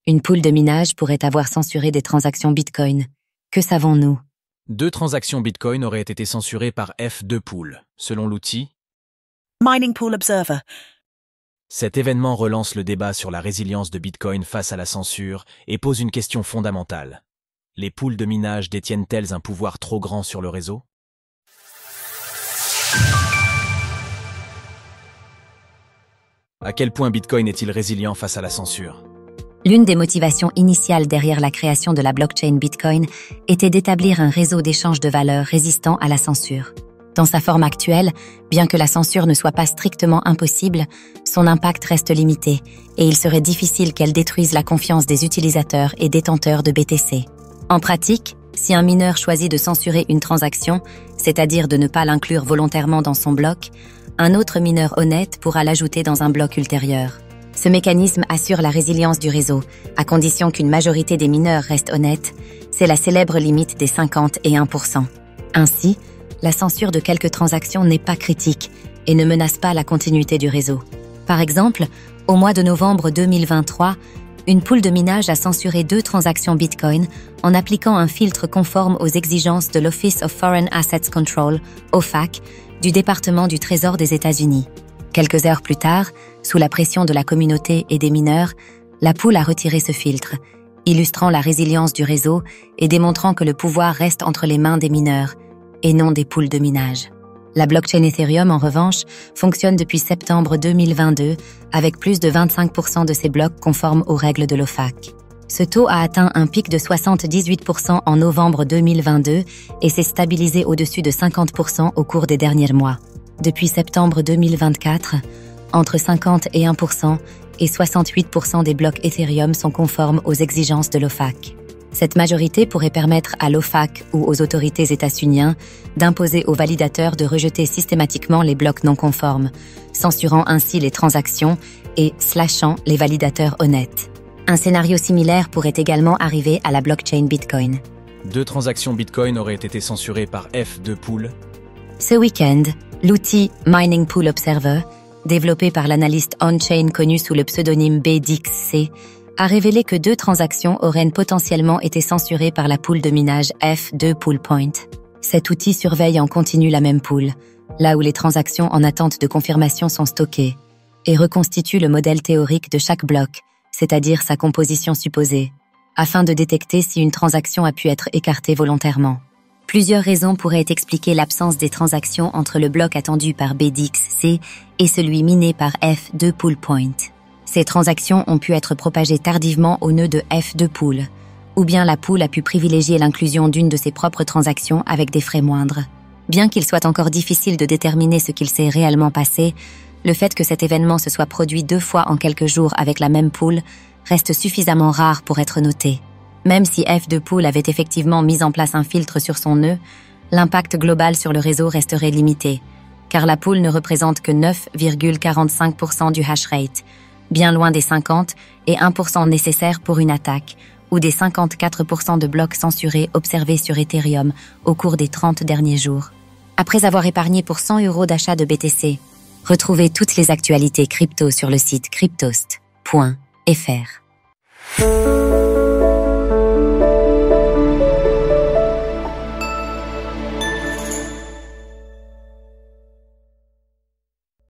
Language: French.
Une pool de minage pourrait avoir censuré des transactions Bitcoin. Que savons-nous? 2 transactions Bitcoin auraient été censurées par F2Pool, selon l'outil Mining Pool Observer. Cet événement relance le débat sur la résilience de Bitcoin face à la censure et pose une question fondamentale. Les pools de minage détiennent-elles un pouvoir trop grand sur le réseau? À quel point Bitcoin est-il résilient face à la censure? L'une des motivations initiales derrière la création de la blockchain Bitcoin était d'établir un réseau d'échange de valeurs résistant à la censure. Dans sa forme actuelle, bien que la censure ne soit pas strictement impossible, son impact reste limité et il serait difficile qu'elle détruise la confiance des utilisateurs et détenteurs de BTC. En pratique, si un mineur choisit de censurer une transaction, c'est-à-dire de ne pas l'inclure volontairement dans son bloc, un autre mineur honnête pourra l'ajouter dans un bloc ultérieur. Ce mécanisme assure la résilience du réseau, à condition qu'une majorité des mineurs reste honnête. C'est la célèbre limite des 50 et 1%. Ainsi, la censure de quelques transactions n'est pas critique et ne menace pas la continuité du réseau. Par exemple, au mois de novembre 2023, une pool de minage a censuré 2 transactions Bitcoin en appliquant un filtre conforme aux exigences de l'Office of Foreign Assets Control, OFAC, du département du Trésor des États-Unis. Quelques heures plus tard, sous la pression de la communauté et des mineurs, la pool a retiré ce filtre, illustrant la résilience du réseau et démontrant que le pouvoir reste entre les mains des mineurs et non des pools de minage. La blockchain Ethereum, en revanche, fonctionne depuis septembre 2022 avec plus de 25% de ses blocs conformes aux règles de l'OFAC. Ce taux a atteint un pic de 78% en novembre 2022 et s'est stabilisé au-dessus de 50% au cours des derniers mois. Depuis septembre 2024, entre 50 et 1% et 68% des blocs Ethereum sont conformes aux exigences de l'OFAC. Cette majorité pourrait permettre à l'OFAC ou aux autorités états-uniennes d'imposer aux validateurs de rejeter systématiquement les blocs non conformes, censurant ainsi les transactions et slashant les validateurs honnêtes. Un scénario similaire pourrait également arriver à la blockchain Bitcoin. 2 transactions Bitcoin auraient été censurées par F2Pool. Ce week-end, l'outil Mining Pool Observer, développé par l'analyste on-chain connu sous le pseudonyme BDXC, a révélé que 2 transactions auraient potentiellement été censurées par la pool de minage F2Poolpoint. Cet outil surveille en continu la même pool, là où les transactions en attente de confirmation sont stockées, et reconstitue le modèle théorique de chaque bloc, c'est-à-dire sa composition supposée, afin de détecter si une transaction a pu être écartée volontairement. Plusieurs raisons pourraient expliquer l'absence des transactions entre le bloc attendu par BDXC et celui miné par F2Poolpoint. Ces transactions ont pu être propagées tardivement au nœud de F2Pool, ou bien la pool a pu privilégier l'inclusion d'une de ses propres transactions avec des frais moindres. Bien qu'il soit encore difficile de déterminer ce qu'il s'est réellement passé, le fait que cet événement se soit produit 2 fois en quelques jours avec la même pool reste suffisamment rare pour être noté. Même si F2Pool avait effectivement mis en place un filtre sur son nœud, l'impact global sur le réseau resterait limité, car la pool ne représente que 9,45% du hash rate, bien loin des 50 et 1% nécessaires pour une attaque, ou des 54% de blocs censurés observés sur Ethereum au cours des 30 derniers jours. Après avoir épargné pour 100 € d'achat de BTC, retrouvez toutes les actualités crypto sur le site cryptost.fr.